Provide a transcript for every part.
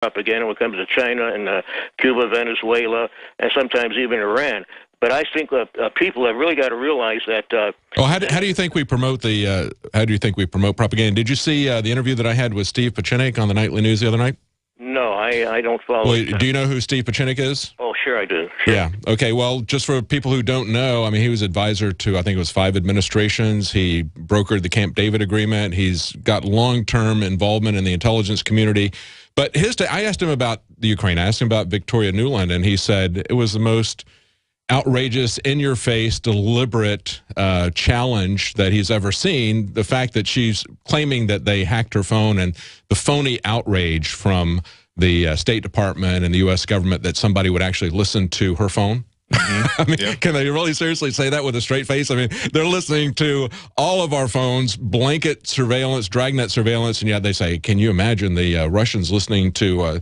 propaganda when it comes to China and Cuba, Venezuela, and sometimes even Iran. But I think people have really got to realize that. Well, how do you think we promote the? How do you think we promote propaganda? Did you see the interview that I had with Steve Pieczenik on the Nightly News the other night? No, I don't follow. Well, do you know who Steve Pieczenik is? Oh, sure I do. Sure. Yeah. Okay. Well, just for people who don't know, I mean, he was advisor to, I think it was 5 administrations. He brokered the Camp David agreement. He's got long-term involvement in the intelligence community. But I asked him about the Ukraine. I asked him about Victoria Nuland, and he said it was the most outrageous, in-your-face, deliberate challenge that he's ever seen. The fact that she's claiming that they hacked her phone and the phony outrage from the State Department and the U.S. government that somebody would actually listen to her phone. I mean, Can they really seriously say that with a straight face? I mean, they're listening to all of our phones, blanket surveillance, dragnet surveillance, and yet they say, can you imagine the Russians listening to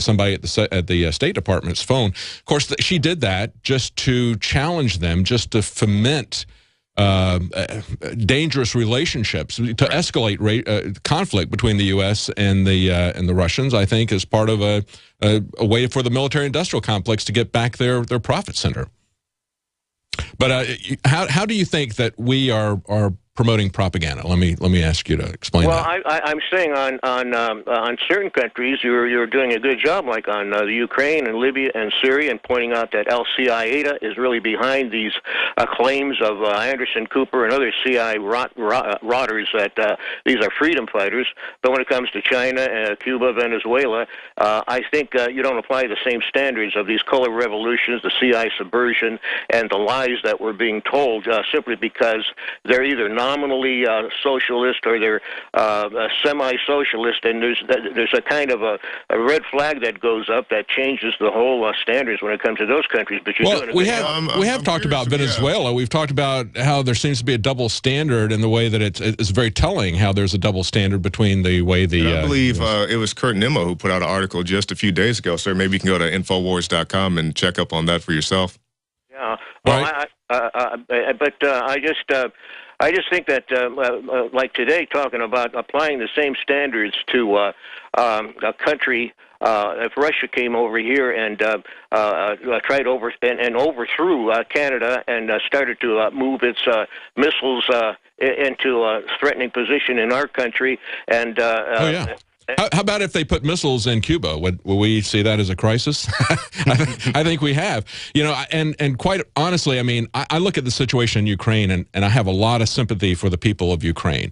somebody at the State Department's phone? Of course, she did that just to challenge them, just to foment dangerous relationships, to escalate conflict between the U.S. and the Russians. I think is part of a way for the military-industrial complex to get back their profit center. But how do you think that we are promoting propaganda? Let me ask you to explain that. Well, I'm saying on certain countries, you're doing a good job, like on the Ukraine and Libya and Syria, and pointing out that Al-Qaeda is really behind these claims of Anderson Cooper and other CIA rotters that these are freedom fighters. But when it comes to China, Cuba, Venezuela, I think you don't apply the same standards of these color revolutions, the CIA subversion, and the lies that we're being told simply because they're either nominally socialist or they're semi-socialist, and there's a kind of a red flag that goes up that changes the whole standards when it comes to those countries. But we have talked about Venezuela. We've talked about how there seems to be a double standard in the way that it's very telling how there's a double standard between the way the. I believe it was Kurt Nimmo who put out an article just a few days ago, sir. Maybe you can go to Infowars.com and check up on that for yourself. Yeah. Well, right. I just think that, like today, talking about applying the same standards to a country, if Russia came over here and tried and overthrew Canada and started to move its missiles into a threatening position in our country, and oh yeah. How about if they put missiles in Cuba? Will we see that as a crisis? I think we have. You know, and quite honestly, I mean, I look at the situation in Ukraine, and I have a lot of sympathy for the people of Ukraine.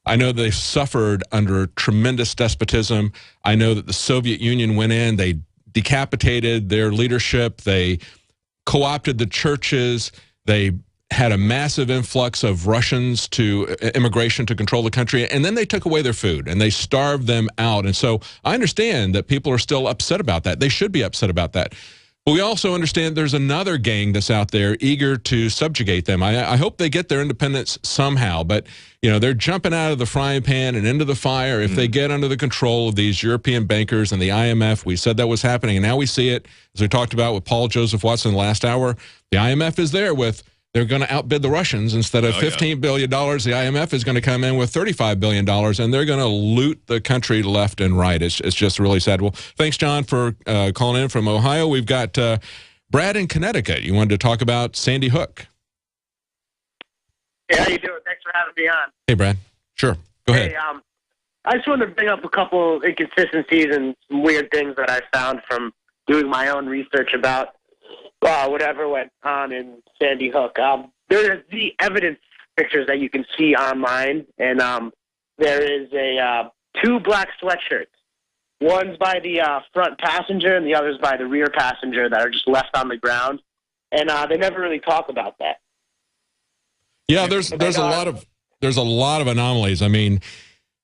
I know they suffered under tremendous despotism. I know that the Soviet Union went in, they decapitated their leadership, they co-opted the churches, they had a massive influx of Russians to immigration to control the country, and then they took away their food and they starved them out. And so I understand that people are still upset about that. They should be upset about that. But we also understand there's another gang that's out there eager to subjugate them. I hope they get their independence somehow, but you know, they're jumping out of the frying pan and into the fire if they get under the control of these European bankers and the IMF. We said that was happening, and now we see it, as we talked about with Paul Joseph Watson last hour. The IMF is there with, they're going to outbid the Russians. Instead of $15 billion, the IMF is going to come in with $35 billion, and they're going to loot the country left and right. It's just really sad. Well, thanks, John, for calling in from Ohio. We've got Brad in Connecticut. You wanted to talk about Sandy Hook. Hey, how you doing? Thanks for having me on. Hey, Brad. Sure. Go ahead. I just wanted to bring up a couple inconsistencies and some weird things that I found from doing my own research about whatever went on in Sandy Hook. There's the evidence pictures that you can see online, and there is two black sweatshirts. One's by the front passenger, and the other's by the rear passenger that are just left on the ground, and they never really talk about that. Yeah, there's a lot of anomalies. I mean,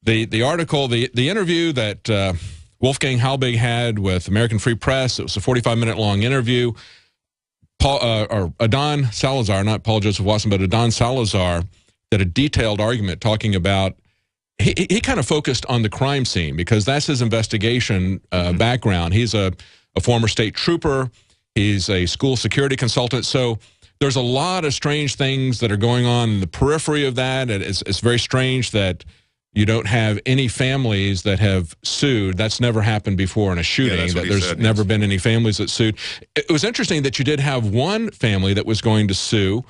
the article, the interview that Wolfgang Halbig had with American Free Press, it was a 45-minute long interview. Adon Salazar, not Paul Joseph Watson, but Adon Salazar did a detailed argument talking about, he kind of focused on the crime scene because that's his investigation background. He's a former state trooper. He's a school security consultant. So there's a lot of strange things that are going on in the periphery of that. It's very strange that you don't have any families that have sued. That's never happened before in a shooting. Yeah, that there's never been any families that sued. It was interesting that you did have one family that was going to sue,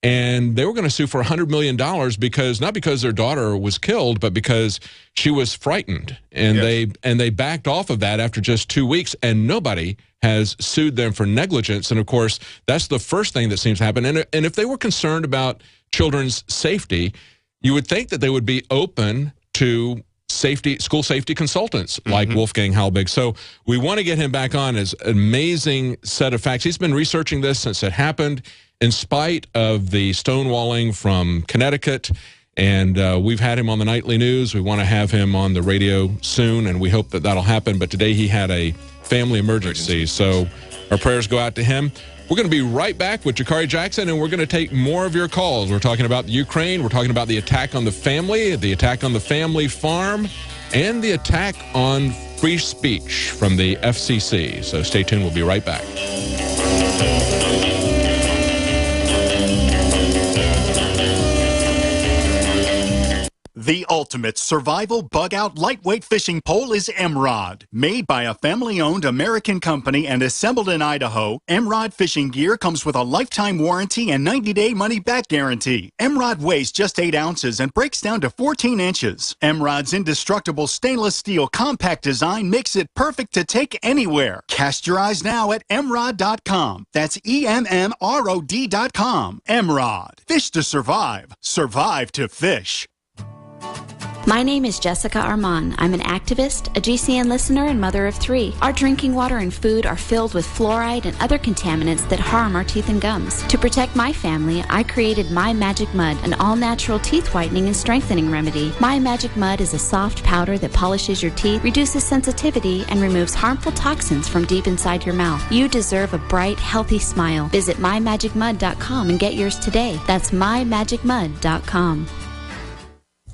and they were going to sue for $100 million because not because their daughter was killed, but because she was frightened, and they backed off of that after just 2 weeks, and nobody has sued them for negligence. And of course, that's the first thing that seems to happen. And if they were concerned about children's safety, you would think that they would be open to school safety consultants like Wolfgang Halbig. So we want to get him back on. His amazing set of facts. He's been researching this since it happened, in spite of the stonewalling from Connecticut. And we've had him on the Nightly News. We want to have him on the radio soon, and we hope that that'll happen. But today he had a family emergency, so our prayers go out to him. We're going to be right back with Jakari Jackson, and we're going to take more of your calls. We're talking about Ukraine. We're talking about the attack on the family, the attack on the family farm, and the attack on free speech from the FCC. So stay tuned. We'll be right back. The ultimate survival bug-out lightweight fishing pole is Emrod. Made by a family-owned American company and assembled in Idaho, Emrod fishing gear comes with a lifetime warranty and 90-day money-back guarantee. Emrod weighs just 8 ounces and breaks down to 14 inches. Emrod's indestructible stainless steel compact design makes it perfect to take anywhere. Cast your eyes now at Emrod.com. That's EMMROD.com. Emrod. Fish to survive. Survive to fish. My name is Jessica Armand. I'm an activist, a GCN listener, and mother of 3. Our drinking water and food are filled with fluoride and other contaminants that harm our teeth and gums. To protect my family, I created My Magic Mud, an all-natural teeth whitening and strengthening remedy. My Magic Mud is a soft powder that polishes your teeth, reduces sensitivity, and removes harmful toxins from deep inside your mouth. You deserve a bright, healthy smile. Visit MyMagicMud.com and get yours today. That's MyMagicMud.com.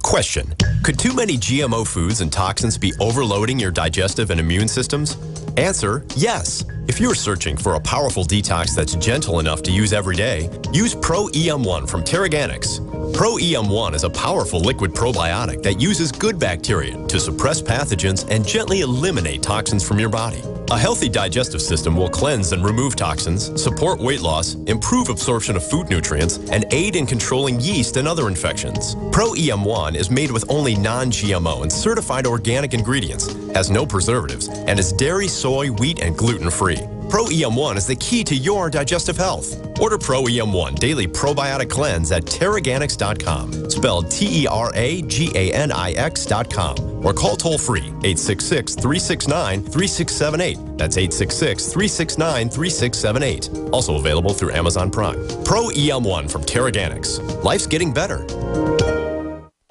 Question: could too many GMO foods and toxins be overloading your digestive and immune systems? Answer: yes. If you're searching for a powerful detox that's gentle enough to use every day, use Pro-EM1 from Teraganix. Pro-EM1 is a powerful liquid probiotic that uses good bacteria to suppress pathogens and gently eliminate toxins from your body. A healthy digestive system will cleanse and remove toxins, support weight loss, improve absorption of food nutrients, and aid in controlling yeast and other infections. Pro-EM1 is made with only non-GMO and certified organic ingredients, has no preservatives, and is dairy, soy, wheat, and gluten-free. Pro-EM1 is the key to your digestive health. Order Pro-EM1 Daily Probiotic Cleanse at Teraganix.com, spelled Teraganix.com, or call toll-free 866-369-3678. That's 866-369-3678. Also available through Amazon Prime. Pro-EM1 from Teraganix. Life's getting better.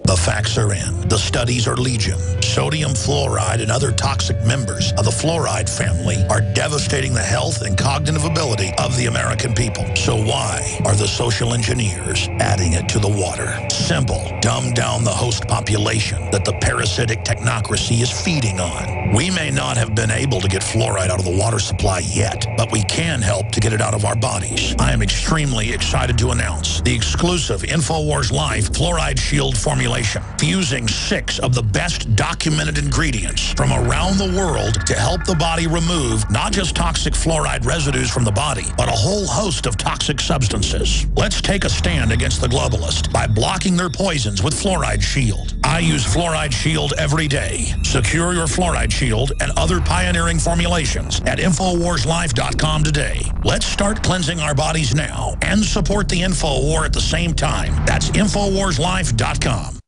The facts are in. The studies are legion. Sodium fluoride and other toxic members of the fluoride family are devastating the health and cognitive ability of the American people. So why are the social engineers adding it to the water? Simple. Dumb down the host population that the parasitic technocracy is feeding on. We may not have been able to get fluoride out of the water supply yet, but we can help to get it out of our bodies. I am extremely excited to announce the exclusive InfoWars Life Fluoride Shield formulation, fusing 6 of the best documented ingredients from around the world to help the body remove not just toxic fluoride residues from the body, but a whole host of toxic substances. Let's take a stand against the globalists by blocking their poisons with Fluoride Shield. I use Fluoride Shield every day. Secure your Fluoride Shield and other pioneering formulations at InfoWarsLife.com today. Let's start cleansing our bodies now and support the InfoWar at the same time. That's InfoWarsLife.com.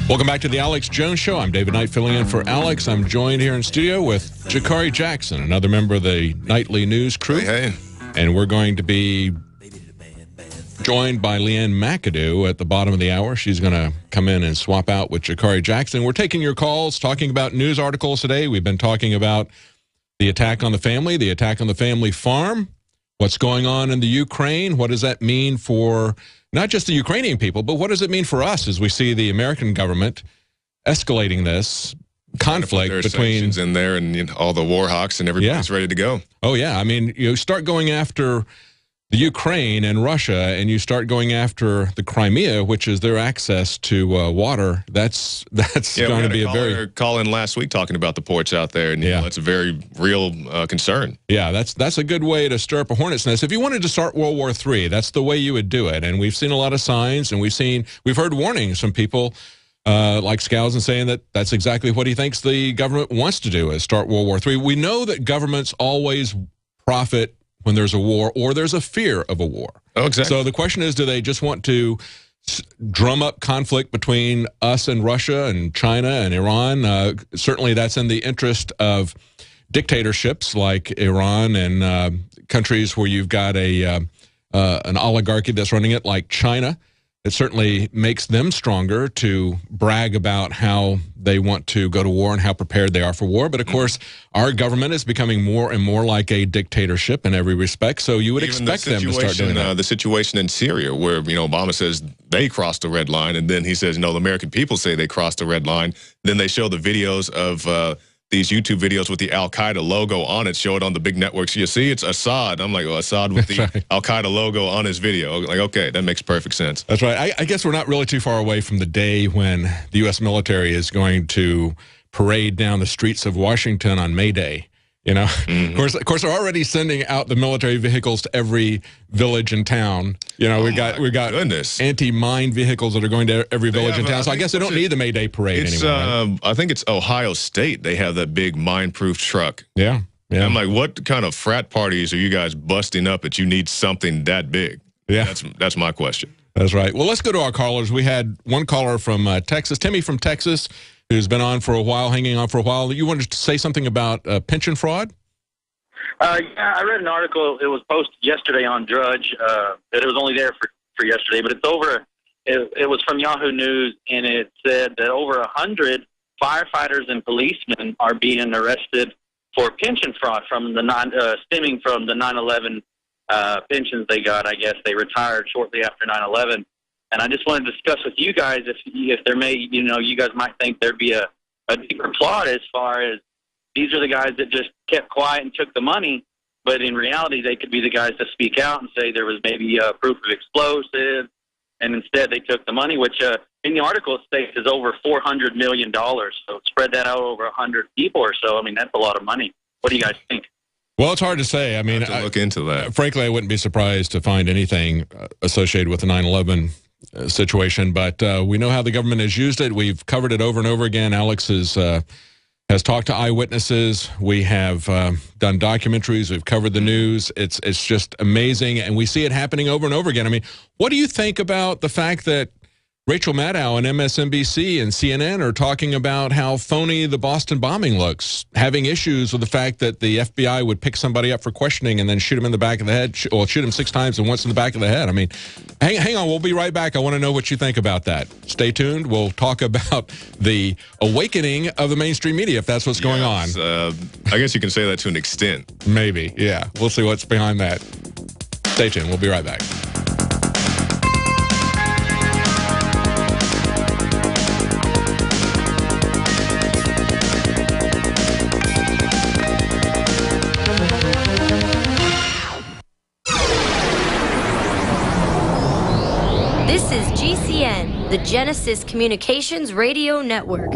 Welcome back to the Alex Jones Show. I'm David Knight filling in for Alex. I'm joined here in studio with Jakari Jackson, another member of the Nightly News crew. Hey. And we're going to be joined by Leanne McAdoo at the bottom of the hour. She's going to come in and swap out with Jakari Jackson. We're taking your calls, talking about news articles today. We've been talking about the attack on the family farm. what's going on in the Ukraine. What does that mean for not just the Ukrainian people, but what does it mean for us as we see the American government escalating this conflict between sanctions in there and all the war hawks and everybody's ready to go. Oh, yeah. I mean, you start going after the Ukraine and Russia, and you start going after the Crimea, which is their access to water. That's going to be a very call in last week talking about the ports out there, and that's a very real concern. Yeah, that's a good way to stir up a hornet's nest. If you wanted to start World War III, that's the way you would do it. And we've seen a lot of signs, and we've heard warnings from people like Skousen saying that that's exactly what he thinks the government wants to do, is start World War III. We know that governments always profit when there's a war or there's a fear of a war. Oh, exactly. So the question is, do they just want to drum up conflict between us and Russia and China and Iran? Certainly that's in the interest of dictatorships like Iran and countries where you've got an oligarchy that's running it, like China. It certainly makes them stronger to brag about how they want to go to war and how prepared they are for war. But, of course, our government is becoming more and more like a dictatorship in every respect, so you would expect them to start doing that. The situation in Syria where, Obama says they crossed the red line, and then he says, the American people say they crossed the red line. Then they show the videos of these YouTube videos with the Al-Qaeda logo on it, show it on the big networks. You see, it's Assad. I'm like, Assad with the Al-Qaeda logo on his video. Like, okay, that makes perfect sense. That's right. I guess we're not really too far away from the day when the U.S. military is going to parade down the streets of Washington on May Day. Of course, they're already sending out the military vehicles to every village and town. We've got anti-mine vehicles that are going to every village and town. So I guess they don't need the May Day parade anymore. Right? I think it's Ohio State. They have that big mine-proof truck. Yeah. I'm like, what kind of frat parties are you guys busting up that you need something that big? Yeah, that's my question. That's right. Well, let's go to our callers. We had one caller from Texas, Timmy from Texas, who's been on for a while, hanging on for a while. You wanted to say something about pension fraud? Yeah, I read an article. It was posted yesterday on Drudge. It was only there for yesterday, but it's over. It was from Yahoo News, and it said that over 100 firefighters and policemen are being arrested for pension fraud from stemming from the 9/11 pensions they got. I guess they retired shortly after 9/11. And I just wanted to discuss with you guys if there may, you guys might think there'd be a deeper plot as far as these are the guys that just kept quiet and took the money, but in reality they could be the guys to speak out and say there was maybe proof of explosives, and instead they took the money, which in the article it states is over $400 million. So spread that out over 100 people or so. I mean, that's a lot of money. What do you guys think? Well, it's hard to say. I mean, I look into that. Frankly, I wouldn't be surprised to find anything associated with the 9/11 situation, but we know how the government has used it. We've covered it over and over again. Alex has talked to eyewitnesses. We have done documentaries. We've covered the news. It's just amazing, and we see it happening over and over again. I mean, what do you think about the fact that Rachel Maddow and MSNBC and CNN are talking about how phony the Boston bombing looks, having issues with the fact that the FBI would pick somebody up for questioning and then shoot him in the back of the head, or shoot him 6 times and once in the back of the head? I mean, hang on. We'll be right back. I want to know what you think about that. Stay tuned. We'll talk about the awakening of the mainstream media, if that's what's going on. I guess you can say that to an extent. Maybe, yeah. We'll see what's behind that. Stay tuned. We'll be right back. This is GCN, the Genesis Communications Radio Network.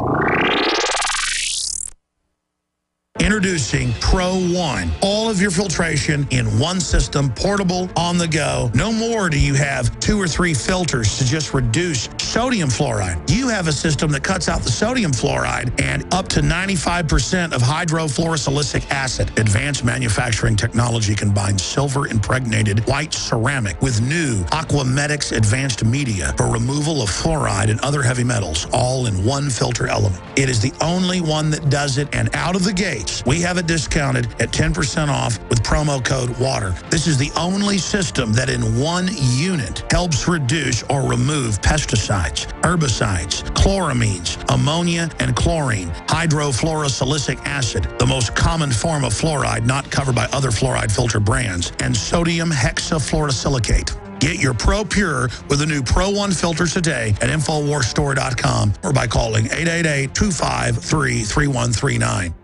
Introducing Pro One. All of your filtration in one system, portable, on the go. No more do you have 2 or 3 filters to just reduce sodium fluoride. You have a system that cuts out the sodium fluoride and up to 95% of hydrofluorosilicic acid. Advanced manufacturing technology combines silver-impregnated white ceramic with new Aquamedics advanced media for removal of fluoride and other heavy metals, all in one filter element. It is the only one that does it, and out of the gates, we have it discounted at 10% off with promo code WATER. This is the only system that in one unit helps reduce or remove pesticides, herbicides, chloramines, ammonia, and chlorine, hydrofluorosilicic acid, the most common form of fluoride not covered by other fluoride filter brands, and sodium hexafluorosilicate. Get your Pro Pure with the new Pro One filters today at InfoWarsStore.com or by calling 888-253-3139.